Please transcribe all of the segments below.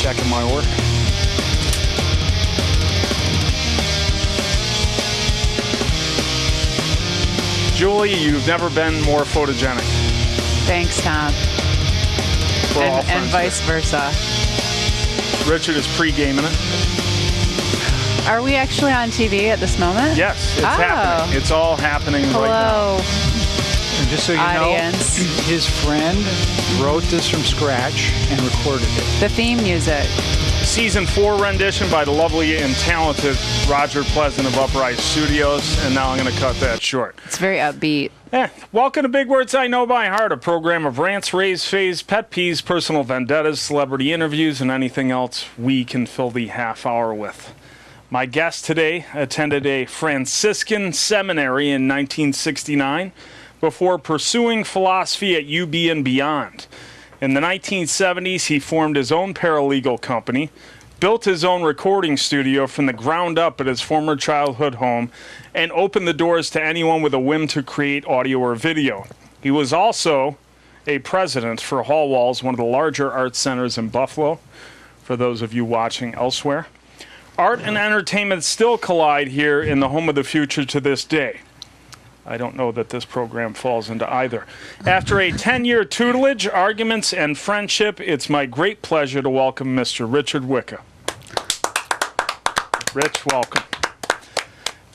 checking my work. Julie, you've never been more photogenic. Thanks, Tom. And vice versa. Richard is pre-gaming it. Are we actually on TV at this moment? Yes, it's happening. It's all happening right now. Hello, And just so you audience. know, his friend wrote this from scratch and recorded it. The theme music. Season 4 rendition by the lovely and talented Roger Pleasant of Upright Studios, and now I'm going to cut that short. It's very upbeat. Welcome to Big Words I Know by Heart, a program of rants, raves, faves, pet peeves, personal vendettas, celebrity interviews, and anything else we can fill the half hour with. My guest today attended a Franciscan seminary in 1969 before pursuing philosophy at UB and beyond. In the 1970s, he formed his own paralegal company, built his own recording studio from the ground up at his former childhood home, and opened the doors to anyone with a whim to create audio or video. He was also a president for Hall Walls, one of the larger art centers in Buffalo, for those of you watching elsewhere. Art and entertainment still collide here in the home of the future to this day. I don't know that this program falls into either. After a 10-year tutelage, arguments, and friendship, it's my great pleasure to welcome Mr. Richard Wicka. Rich, welcome.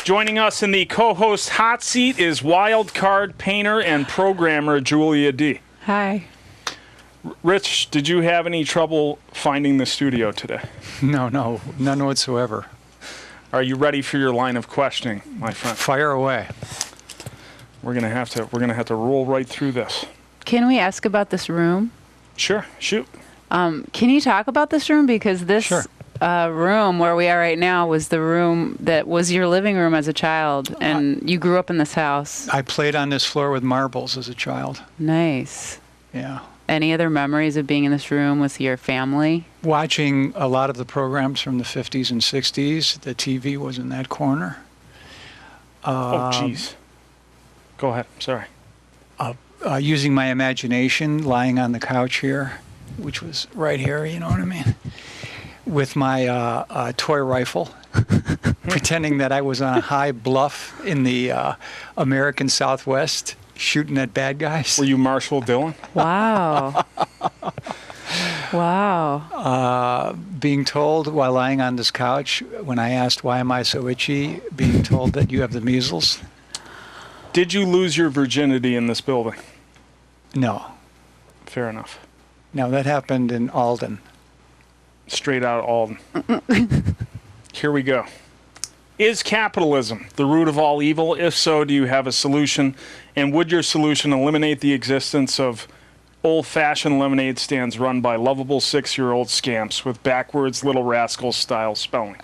Joining us in the co-host hot seat is wild card painter and programmer Julia D. Hi. Rich, did you have any trouble finding the studio today? No, none whatsoever. Are you ready for your line of questioning, my friend? Fire away. We're gonna have to roll right through this. Can we ask about this room? Sure, shoot. Can you talk about this room? Because this Sure. room where we are right now was the room that was your living room as a child, and you grew up in this house. I played on this floor with marbles as a child. Nice. Yeah. Any other memories of being in this room with your family? Watching a lot of the programs from the 50s and 60s. The TV was in that corner. Oh, jeez. Go ahead. Sorry. Using my imagination, lying on the couch here, which was right here, you know what I mean? With my toy rifle, pretending that I was on a high bluff in the American Southwest, shooting at bad guys. Were you Marshall Dillon? Wow. Wow. Being told while lying on this couch, when I asked why am I so itchy, being told that you have the measles. Did you lose your virginity in this building? No. Fair enough. No, that happened in Alden. Straight out of Alden. Here we go. Is capitalism the root of all evil? If so, do you have a solution? And would your solution eliminate the existence of old-fashioned lemonade stands run by lovable 6-year-old scamps with backwards Little Rascals style spelling?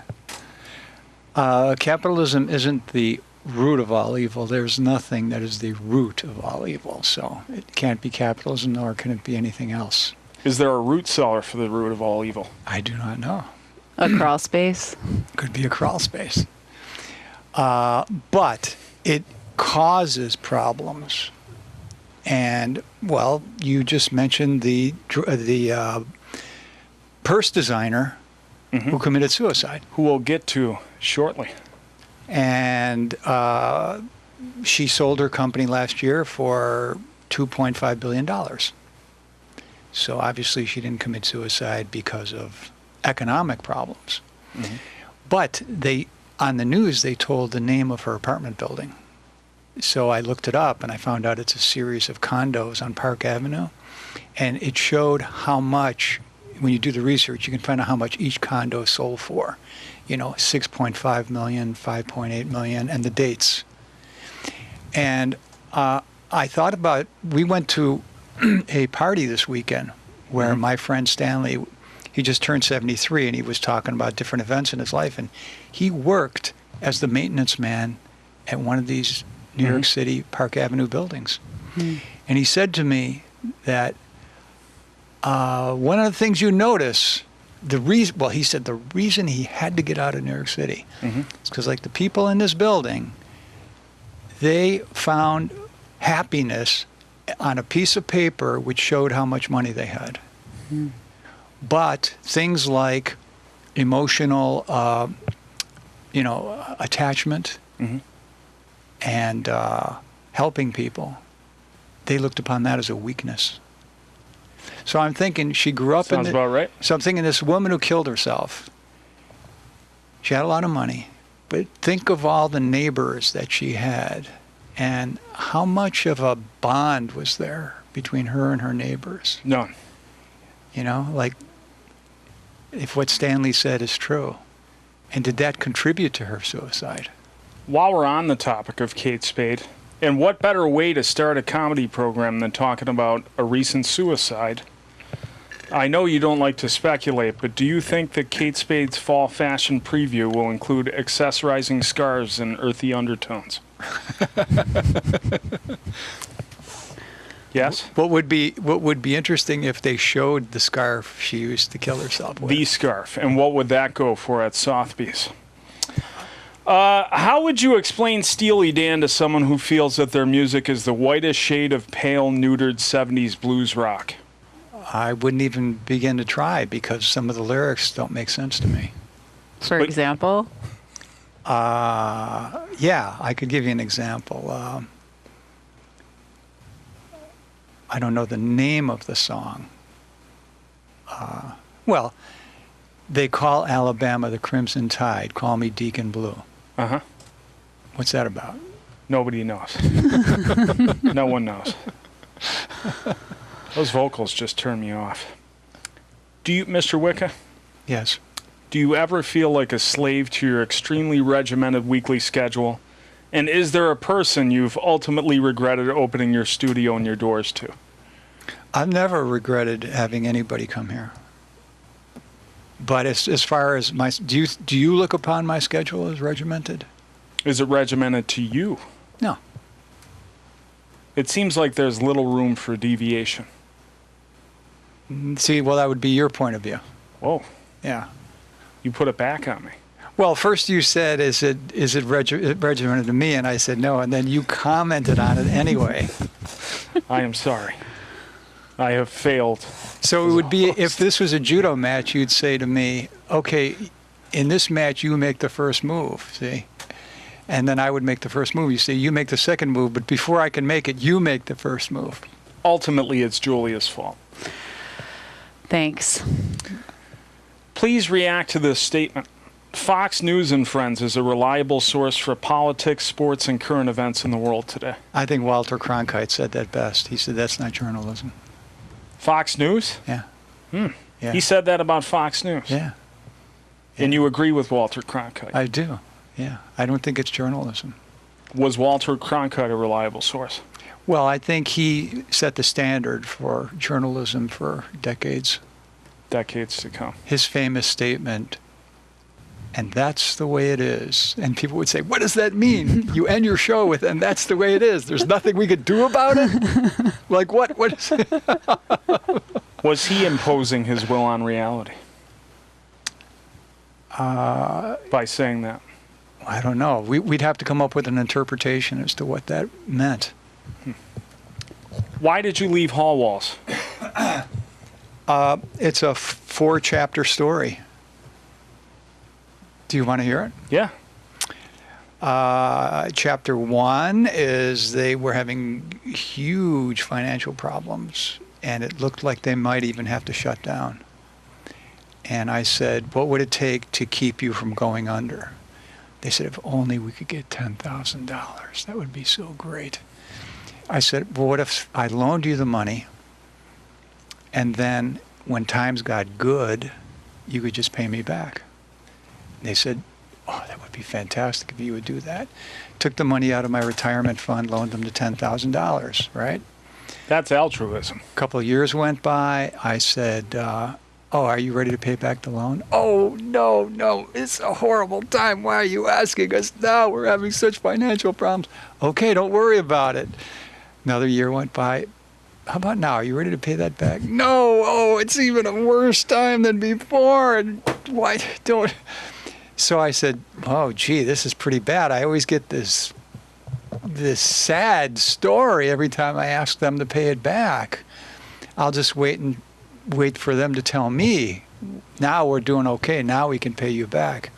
Capitalism isn't the root of all evil. There's nothing that is the root of all evil. So it can't be capitalism, nor can it be anything else. Is there a root cellar for the root of all evil? I do not know. A crawl space? Could be a crawl space. But it causes problems. And, well, you just mentioned the purse designer who committed suicide. Who we'll get to shortly. And she sold her company last year for $2.5 billion. So obviously she didn't commit suicide because of economic problems. Mm-hmm. But on the news, they told the name of her apartment building. So I looked it up, and I found out it's a series of condos on Park Avenue. And it showed how much, when you do the research, you can find out how much each condo sold for. You know, 6.5 million, 5.8 million, and the dates. And I thought about, we went to a party this weekend where my friend Stanley, he just turned 73, and he was talking about different events in his life. And he worked as the maintenance man at one of these New York City Park Avenue buildings. And he said to me that one of the things you notice, he said the reason he had to get out of New York City is because, like, the people in this building, they found happiness on a piece of paper which showed how much money they had. But things like emotional, attachment and helping people, they looked upon that as a weakness. So I'm thinking she grew up Sounds about right. So I'm thinking this woman who killed herself, she had a lot of money, but think of all the neighbors that she had and how much of a bond was there between her and her neighbors. None. Like if what Stanley said is true. And did that contribute to her suicide? While we're on the topic of Kate Spade, and what better way to start a comedy program than talking about a recent suicide? I know you don't like to speculate, but do you think that Kate Spade's fall fashion preview will include accessorizing scarves and earthy undertones? Yes? What would be interesting if they showed the scarf she used to kill herself with? The scarf. And what would that go for at Sotheby's? How would you explain Steely Dan to someone who feels that their music is the whitest shade of pale, neutered 70s blues rock? I wouldn't even begin to try because some of the lyrics don't make sense to me. For example? Yeah, I could give you an example. I don't know the name of the song. Well, they call Alabama the Crimson Tide. Call me Deacon Blue. Uh-huh. What's that about? Nobody knows. No one knows. Those vocals just turn me off. Do you, Mr. Wicka? Yes. Do you ever feel like a slave to your extremely regimented weekly schedule? And is there a person you've ultimately regretted opening your studio and your doors to? I've never regretted having anybody come here. But as far as do you look upon my schedule as regimented? Is it regimented to you? No. It seems like there's little room for deviation. See, well, that would be your point of view. Whoa. Yeah. You put it back on me. Well, first you said, is it regimented to me? And I said no, and then you commented on it anyway. I am sorry. I have failed. So it would be, if this was a judo match, you'd say to me, okay, in this match you make the first move, see? And then I would make the first move. You say, you make the second move, but before I can make it, you make the first move. Ultimately, it's Julia's fault. Thanks. Please react to this statement. Fox News and Friends is a reliable source for politics, sports, and current events in the world today. I think Walter Cronkite said that best. He said that's not journalism. Fox News? Yeah. Yeah. Yeah. He said that about Fox News. Yeah. And you agree with Walter Cronkite? I do. Yeah. I don't think it's journalism. Was Walter Cronkite a reliable source? Well, I think he set the standard for journalism for decades. Decades to come. His famous statement, and that's the way it is. And people would say, what does that mean? You end your show with, and that's the way it is. There's nothing we could do about it? Like what? What is it? Was he imposing his will on reality? By saying that? I don't know. We'd have to come up with an interpretation as to what that meant. Why did you leave Hall Walls? It's a 4-chapter story. Do you want to hear it? Yeah. Chapter 1 is they were having huge financial problems, and it looked like they might even have to shut down. And I said, what would it take to keep you from going under? They said, if only we could get $10,000. That would be so great. I said, well, what if I loaned you the money, and then when times got good, you could just pay me back? They said, oh, that would be fantastic if you would do that. Took the money out of my retirement fund, loaned them to $10,000, right? That's altruism. A couple of years went by. I said, oh, are you ready to pay back the loan? Oh, no, it's a horrible time. Why are you asking us now? We're having such financial problems. Okay, don't worry about it. Another year went by. How about now? Are you ready to pay that back? No, oh, it's even a worse time than before. And why don't... So I said, oh, gee, this is pretty bad. I always get this sad story every time I ask them to pay it back. I'll just wait and wait for them to tell me, now we're doing okay, now we can pay you back.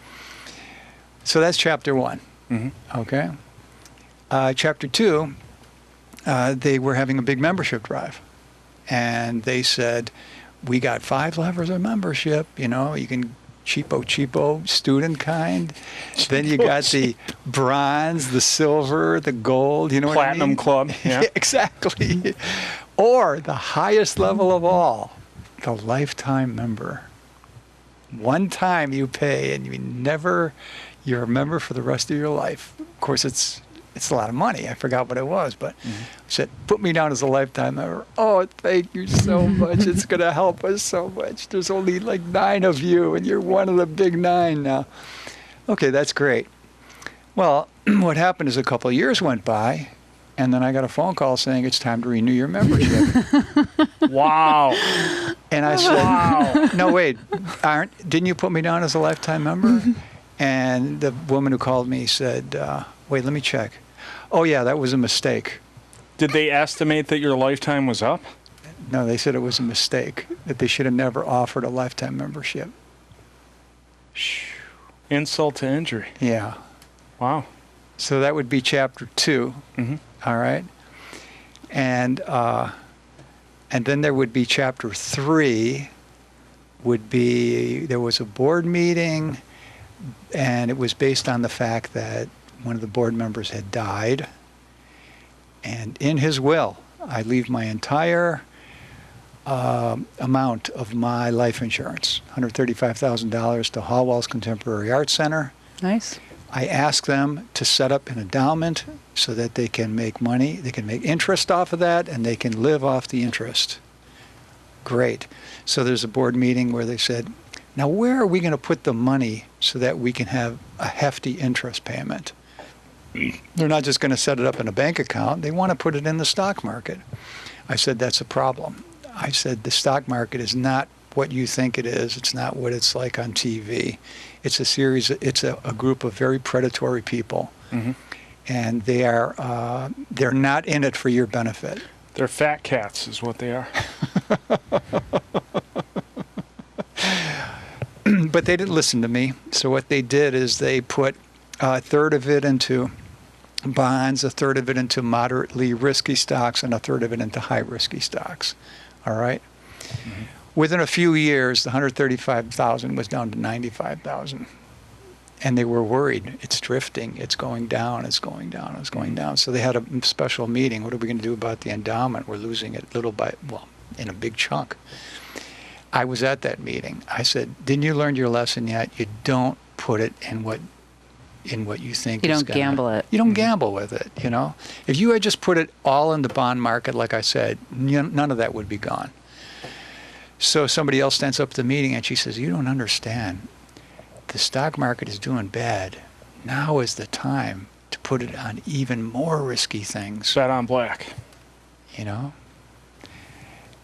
So that's chapter 1. Mm-hmm. Okay. Chapter 2, they were having a big membership drive. And they said, we got 5 levels of membership. You know, you can cheapo, student kind. Then you got the bronze, the silver, the gold, you know Platinum what I mean? club. Yeah. Exactly. Or the highest level of all, the lifetime member. One time you pay and you're a member for the rest of your life. Of course, it's a lot of money. I forgot what it was, but I said, put me down as a lifetime member. Oh, thank you so much. It's going to help us so much. There's only like 9 of you, and you're one of the big 9 now. Okay, that's great. Well, what happened is a couple of years went by, and then I got a phone call saying it's time to renew your membership. Wow. And I said, Wow. no, wait, didn't you put me down as a lifetime member? And the woman who called me said, wait, let me check. Oh, yeah, that was a mistake. Did they estimate that your lifetime was up? No, they said it was a mistake, that they should have never offered a lifetime membership. Insult to injury. Yeah. Wow. So that would be chapter 2. Mm-hmm. All right. And then there would be chapter 3 would be, there was a board meeting, and it was based on the fact that one of the board members had died. And in his will, I leave my entire amount of my life insurance, $135,000 to Hallwall's Contemporary Arts Center. Nice. I ask them to set up an endowment so that they can make money, they can make interest off of that, and they can live off the interest. Great. So there's a board meeting where they said, now where are we going to put the money so that we can have a hefty interest payment? They're not just going to set it up in a bank account. They want to put it in the stock market. I said, that's a problem. I said, the stock market is not what you think it is. It's not what it's like on TV. It's a group of very predatory people. Mm-hmm. And they're not in it for your benefit. They're fat cats is what they are. But they didn't listen to me. So what they did is they put a third of it into bonds, a third of it into moderately risky stocks, and a third of it into high risky stocks. All right? Mm-hmm. Within a few years, the $135,000 was down to $95,000. And they were worried. It's drifting. It's going down. It's going down. It's going down. So they had a special meeting. What are we going to do about the endowment? We're losing it in a big chunk. I was at that meeting. I said, didn't you learn your lesson yet? You don't put it in what you think. You don't gamble it. You don't gamble with it, you know? If you had just put it all in the bond market, like I said, none of that would be gone. So somebody else stands up at the meeting and she says, you don't understand. The stock market is doing bad. Now is the time to put it on even more risky things. Bet on black. You know?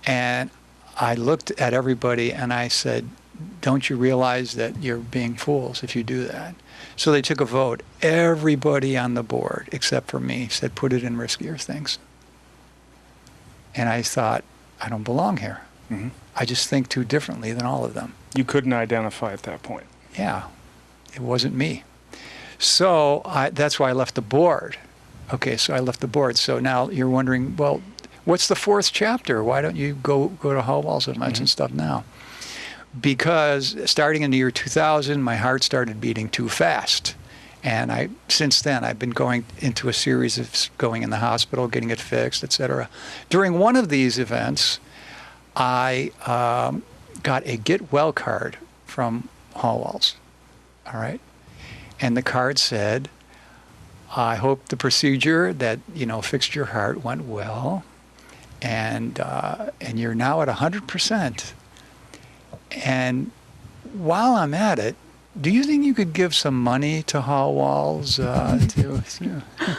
And I looked at everybody and I said, don't you realize that you're being fools if you do that? So they took a vote. Everybody on the board, except for me, said put it in riskier things. And I thought, I don't belong here. Mm-hmm. I just think too differently than all of them. You couldn't identify at that point. Yeah, it wasn't me. So that's why I left the board. Okay, so I left the board. So now you're wondering, well, what's the 4th chapter? Why don't you go to Hallwall's events and stuff now? Because starting in the year 2000, my heart started beating too fast. And since then, I've been going into a series of going in the hospital, getting it fixed, etc. During one of these events, I got a get well card from Hallwall's. All right? And the card said, I hope the procedure that, fixed your heart went well. And you're now at 100%. And while I'm at it, do you think you could give some money to Hallwall's?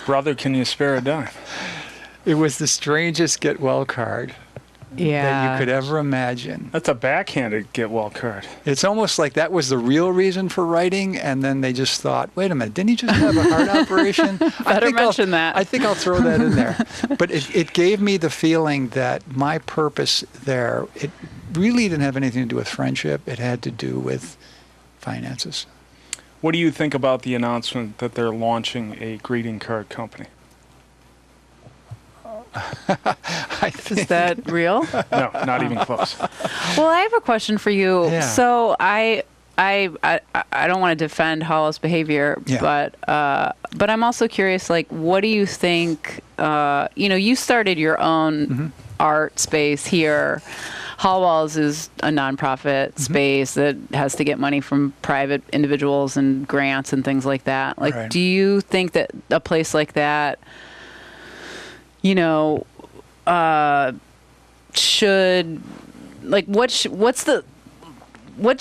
Brother, can you spare a dime? It was the strangest get well card that you could ever imagine. That's a backhanded get well card. It's almost like that was the real reason for writing, and then they just thought, wait a minute, didn't he just have a heart operation? Better mention that. I think I'll throw that in there. But it gave me the feeling that my purpose there, really didn't have anything to do with friendship. It had to do with finances. What do you think about the announcement that they're launching a greeting card company? Is that real? No, not even close. Well, I have a question for you. Yeah. So I don't want to defend Hollow's behavior, Yeah. but I'm also curious, like, what do you think, you started your own art space here. Hallwalls is a nonprofit space that has to get money from private individuals and grants and things like that. Like, Right. do you think that a place like that, should, like, what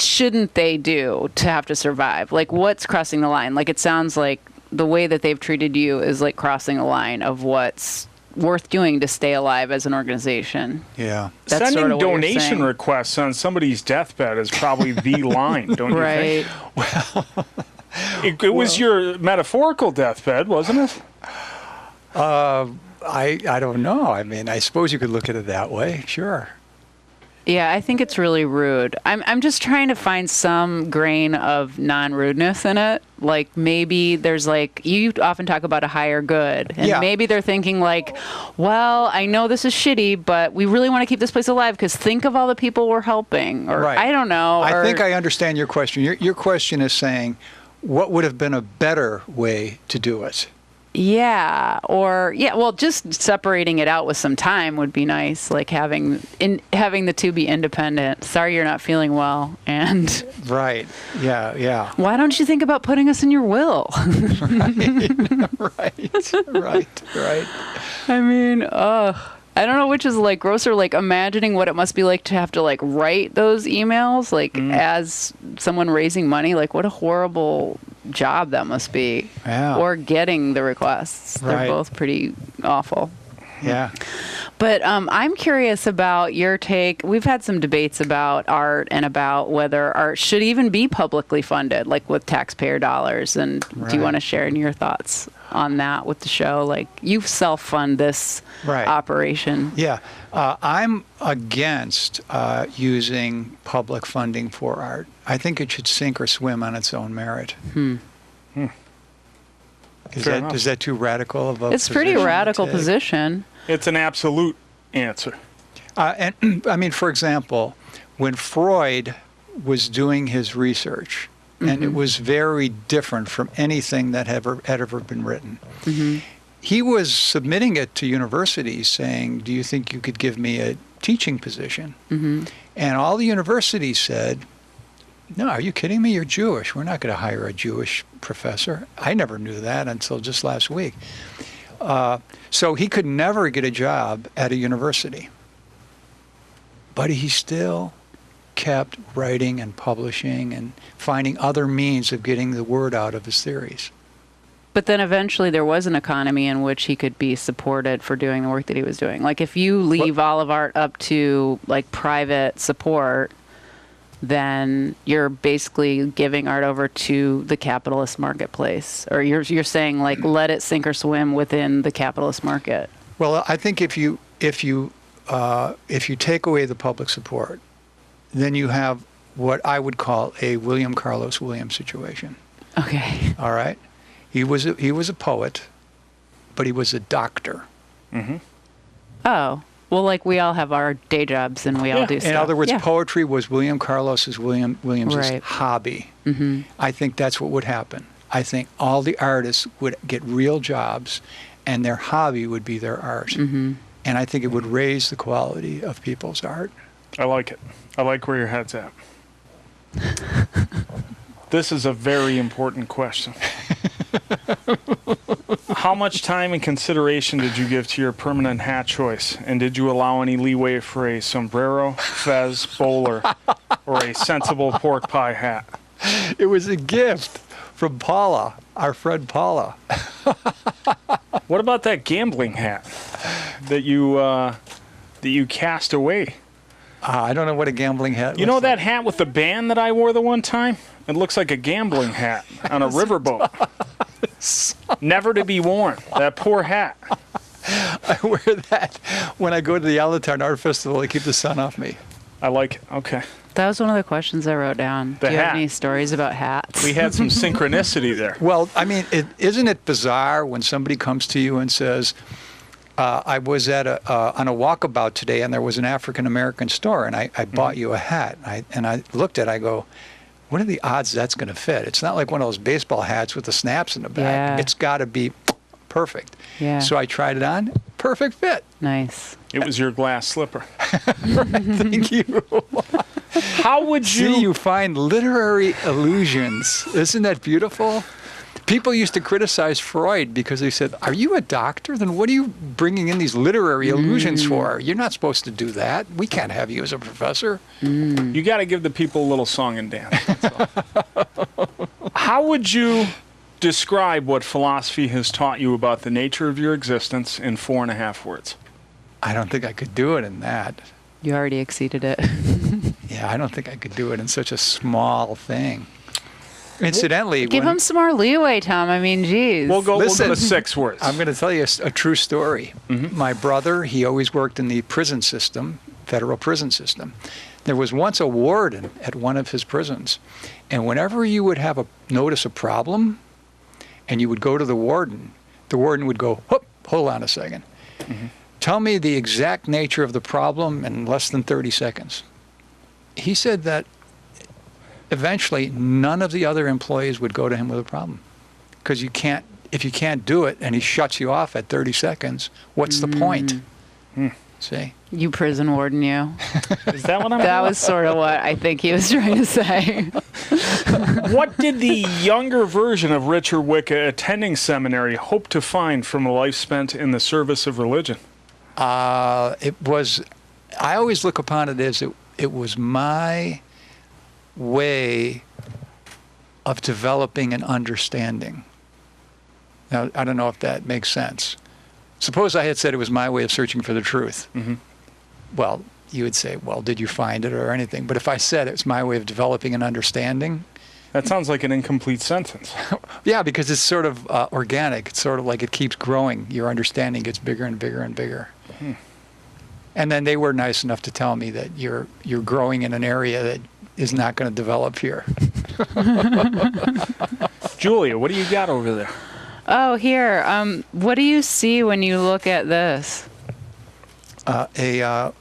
shouldn't they do to have to survive? Like, what's crossing the line? Like, it sounds like the way that they've treated you is like crossing the line of what's worth doing to stay alive as an organization. Yeah. That's Sending sort of what you're donation saying. requests on somebody's deathbed is probably the line, don't you Right. think? It was your metaphorical deathbed, wasn't it? I don't know. I mean, I suppose you could look at it that way. Sure. Yeah, I think it's really rude. I'm just trying to find some grain of non-rudeness in it. Like, maybe there's, like, you often talk about a higher good. And Yeah. maybe they're thinking, like, well, I know this is shitty, but we really want to keep this place alive because think of all the people we're helping. Or Right. I don't know. I or, think I understand your question. Your question is saying, what would have been a better way to do it? Yeah, well, just separating it out with some time would be nice, like having the two be independent. Sorry you're not feeling well, and Right. Yeah. why don't you think about putting us in your will? Right. I mean, I don't know which is like grosser, like imagining what it must be like to have to like write those emails, like as someone raising money, like what a horrible job that must be. Yeah. Or getting the requests. They're Right. both pretty awful. Yeah. But I'm curious about your take. We've had some debates about art and about whether art should even be publicly funded, like with taxpayer dollars. And do you Right. want to share your thoughts on that with the show? Like, you self-fund this Right. operation. Yeah. I'm against using public funding for art. I think it should sink or swim on its own merit. Fair enough. Is that too radical of a It's a pretty position to radical take? position. It's an absolute answer. And I mean, for example, when Freud was doing his research, and it was very different from anything that had ever been written, he was submitting it to universities saying, do you think you could give me a teaching position? And all the universities said, no, are you kidding me? You're Jewish. We're not going to hire a Jewish professor. I never knew that until just last week. So he could never get a job at a university. But he still kept writing and publishing and finding other means of getting the word out of his theories. But then eventually there was an economy in which he could be supported for doing the work that he was doing. Like, if you leave all of art up to like private support, then you're basically giving art over to the capitalist marketplace. Or you're saying, like, let it sink or swim within the capitalist market. Well, I think if you take away the public support, then you have what I would call a William Carlos Williams situation. Okay. All right, he was a poet, but he was a doctor. Oh. Well, like, we all have our day jobs and we all do stuff. In other words, Yeah. poetry was Williams's Right. hobby. I think that's what would happen. I think all the artists would get real jobs, and their hobby would be their art. And I think it would raise the quality of people's art. I like it. I like where your head's at. This is a very important question. How much time and consideration did you give to your permanent hat choice? And did you allow any leeway for a sombrero, fez, bowler, or a sensible pork pie hat? It was a gift from Paula, our friend Paula. What about that gambling hat that you cast away? I don't know what a gambling hat You know looks that hat with the band that I wore the one time? It looks like a gambling hat on a riverboat. Never to be worn. That poor hat. I wear that when I go to the Allentown Art Festival to keep the sun off me. I like it. Okay. That was one of the questions I wrote down. The Do you hat. have any stories about hats? We had some synchronicity there. Well, I mean, isn't it bizarre when somebody comes to you and says, I was at on a walkabout today, and there was an African-American store, and I bought you a hat. And I looked at it, I go, what are the odds that's going to fit? It's not like one of those baseball hats with the snaps in the back. Yeah. It's got to be perfect. Yeah. So I tried it on, perfect fit. Nice. It was your glass slipper. Thank you. How would you... See, you find literary illusions. Isn't that beautiful? People used to criticize Freud because they said, are you a doctor? Then what are you bringing in these literary illusions for? You're not supposed to do that. We can't have you as a professor. You got to give the people a little song and dance. That's all. How would you describe what philosophy has taught you about the nature of your existence in 4.5 words? I don't think I could do it in that. You already exceeded it. Yeah, I don't think I could do it in such a small thing. Incidentally, Give him some more leeway, Tom. I mean, geez. We'll go Listen, to 6 words. I'm going to tell you a true story. My brother, he always worked in the prison system, federal prison system. There was once a warden at one of his prisons, and whenever you would have notice a problem, and you would go to the warden would go, hold on a second. Tell me the exact nature of the problem in less than 30 seconds. He said that eventually none of the other employees would go to him with a problem. Because if you can't do it and he shuts you off at 30 seconds, what's the point? See? You prison warden, you. Is that what I'm That was sort of what I think he was trying to say. What did the younger version of Richard Wicka attending seminary hope to find from a life spent in the service of religion? I always look upon it as it was my way of developing an understanding. Now, I don't know if that makes sense. Suppose I had said it was my way of searching for the truth. Well, you would say, well, did you find it or anything? But if I said it's my way of developing an understanding. That sounds like an incomplete sentence. Yeah, because it's sort of organic. It's sort of like it keeps growing. Your understanding gets bigger and bigger and bigger. And then they were nice enough to tell me that you're growing in an area that is not going to develop here. Julia, what do you got over there? Oh, here. What do you see when you look at this? A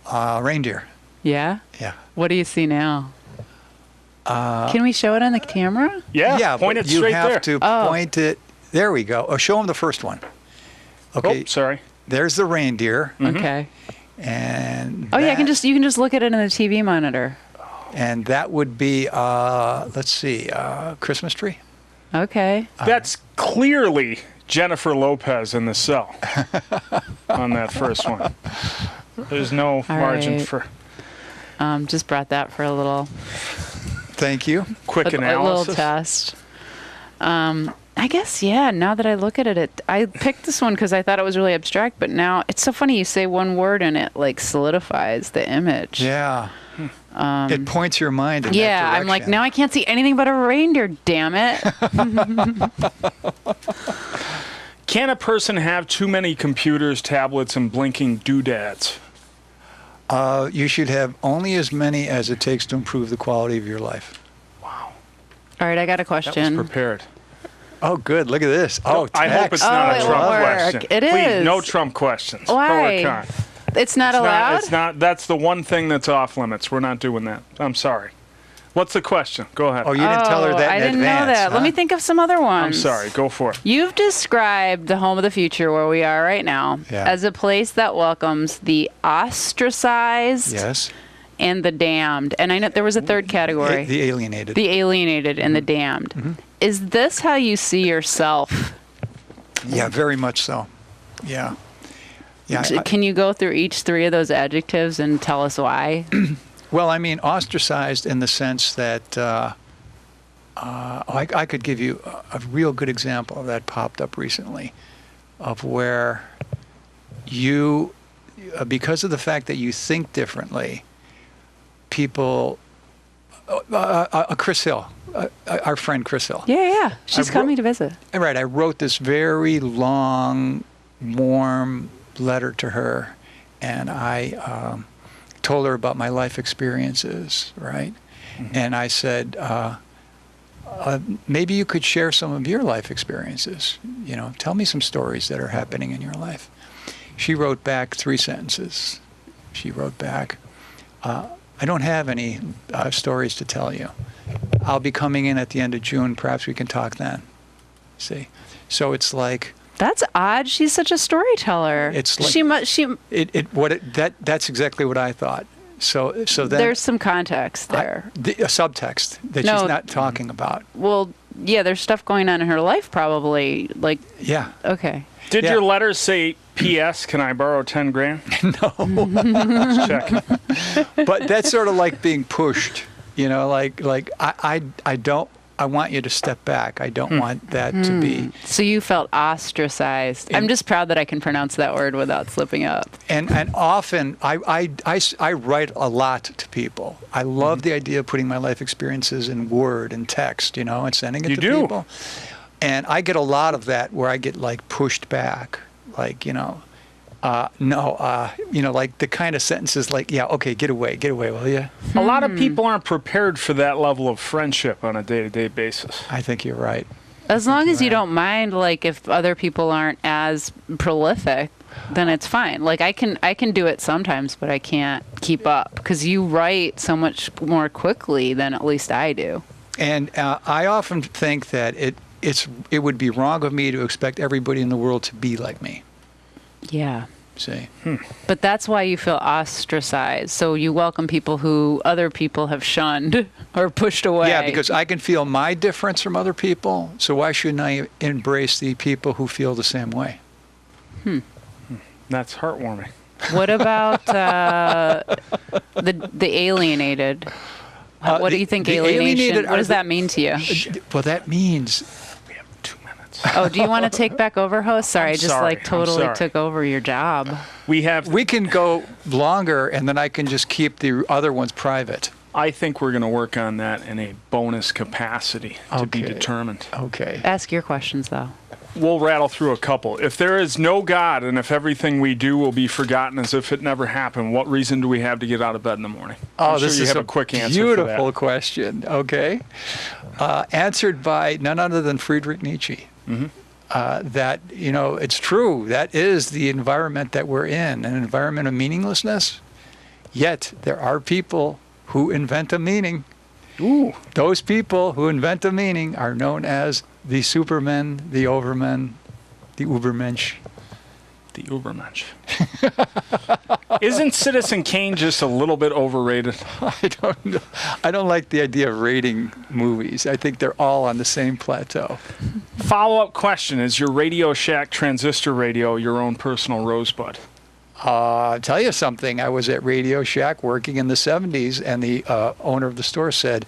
reindeer. Yeah? Yeah. What do you see now? Can we show it on the camera? Yeah, point it you straight have there. to point it. There we go. Oh, show them the first one. Okay. Oh, sorry. There's the reindeer. Okay. And Oh, yeah, you can just look at it in the TV monitor. And that would be, let's see, Christmas tree. Okay. That's clearly Jennifer Lopez in the cell on that first one. There's no margin right. for Just brought that for a little Thank you. quick a analysis. little test. I guess, yeah, now that I look at it, I picked this one because I thought it was really abstract, but now it's so funny. You say one word and it like solidifies the image. Yeah. It points your mind in that Yeah, I'm like, direction. now I can't see anything but a reindeer, damn it. Can a person have too many computers, tablets, and blinking doodads? You should have only as many as it takes to improve the quality of your life. Wow. All right, I got a That question. was prepared. Oh, good. Look at this. Oh, I hope it's text. not Oh, a it Trump will work. question. It Please, is. no Trump questions. Why? Pro or con. It's not allowed? It's not. That's the one thing that's off limits. We're not doing that. I'm sorry. What's the question? Go ahead. Oh, you didn't tell her that I in didn't advance, know that. huh? Let me think of some other ones. I'm sorry. Go for it. You've described the home of the future where we are right now as a place that welcomes the ostracized Yes. and the damned. And I know there was a third category. The alienated. The alienated and the damned. Is this how you see yourself? Yeah, very much so. Yeah. Yeah. Can you go through each three of those adjectives and tell us why? Well, I mean, ostracized in the sense that I could give you a real good example of that popped up recently, of where you, because of the fact that you think differently, people, Chris Hill, our friend Chris Hill. Yeah. She's coming to visit. Right. I wrote this very long, warm letter to her, and I told her about my life experiences, right? Mm-hmm. And I said, maybe you could share some of your life experiences. Tell me some stories that are happening in your life. She wrote back 3 sentences. She wrote back, I don't have any stories to tell you. I'll be coming in at the end of June. Perhaps we can talk then. See? So it's like... That's odd. She's such a storyteller. It's like... That's exactly what I thought. So then... There's some context there. A subtext that she's not talking about. Well, yeah, there's stuff going on in her life probably. Like... Yeah. Okay. Did your letters say, P.S., can I borrow 10 grand? No. Let's check. But that's sort of like being pushed. I want you to step back. I don't want that to be. So you felt ostracized. I'm just proud that I can pronounce that word without slipping up. And often I write a lot to people. I love the idea of putting my life experiences in word and text, and sending it to people. And I get a lot of that where I get like pushed back, like, like the kind of sentences like, yeah, okay, get away, will you? A lot of people aren't prepared for that level of friendship on a day-to-day basis. I think you're right. As long as you don't mind, like, if other people aren't as prolific, then it's fine. Like, I can do it sometimes, but I can't keep up because you write so much more quickly than at least I do. And I often think that it would be wrong of me to expect everybody in the world to be like me. Yeah. See. But that's why you feel ostracized. So you welcome people who other people have shunned or pushed away. Yeah, because I can feel my difference from other people. So why shouldn't I embrace the people who feel the same way? That's heartwarming. What about the alienated? What do you think alienation? What does that mean to you? Well, that means... Oh, do you want to take back over, host? Sorry, I just totally took over your job. We can go longer, and then I can just keep the other ones private. I think we're going to work on that in a bonus capacity to be determined. Okay. Ask your questions, though. We'll rattle through a couple. If there is no God, and if everything we do will be forgotten as if it never happened, what reason do we have to get out of bed in the morning? This is a quick answer. Beautiful question. Okay. Answered by none other than Friedrich Nietzsche. That, it's true. That is the environment that we're in, an environment of meaninglessness. Yet there are people who invent a meaning. Ooh. Those people who invent a meaning are known as the supermen, the overmen, the Ubermensch. The Ubermensch. Isn't Citizen Kane just a little bit overrated? I don't know. I don't like the idea of rating movies. I think they're all on the same plateau. Follow-up question. Is your Radio Shack transistor radio your own personal rosebud? I'll tell you something. I was at Radio Shack working in the 70s, and the owner of the store said,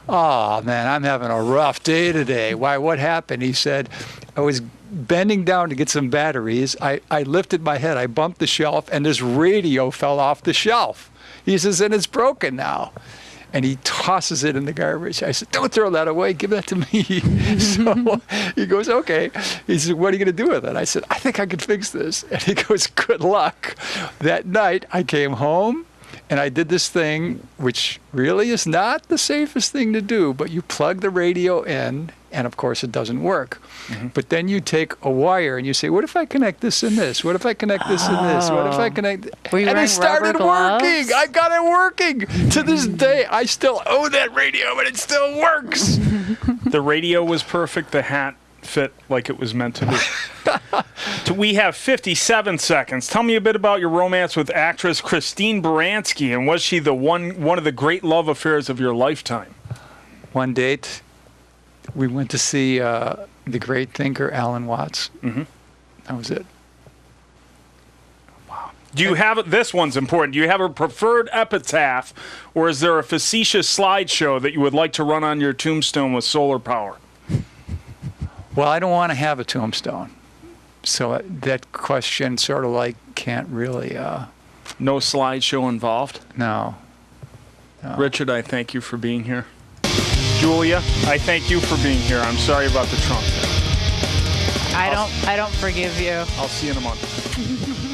"Oh, man, I'm having a rough day today." "Why, what happened?" He said, "I was bending down to get some batteries. I lifted my head, I bumped the shelf, and this radio fell off the shelf." He says, "and it's broken now." And he tosses it in the garbage. I said, "Don't throw that away. Give that to me." So he goes, "Okay." He said, "What are you going to do with it?" I said, "I think I could fix this." And he goes, "Good luck." That night, I came home, and I did this thing, which really is not the safest thing to do, but you plug the radio in, and of course it doesn't work. But then you take a wire and you say, "What if I connect this and this? What if I connect this and this? What if I connect..." And it started working. I got it working. To this day, I still own that radio, but it still works. The radio was perfect. The hat fit like it was meant to be. We have 57 seconds. Tell me a bit about your romance with actress Christine Baranski, and was she the one of the great love affairs of your lifetime? One date, we went to see the great thinker Alan Watts. That was it. Wow. Do you have this one's important? Do you have a preferred epitaph, or is there a facetious slideshow that you would like to run on your tombstone with solar power? Well, I don't want to have a tombstone. So that question sort of like can't really... No slideshow involved? No. Richard, I thank you for being here. Julia, I thank you for being here. I'm sorry about the trunk. I don't forgive you. I'll see you in a month.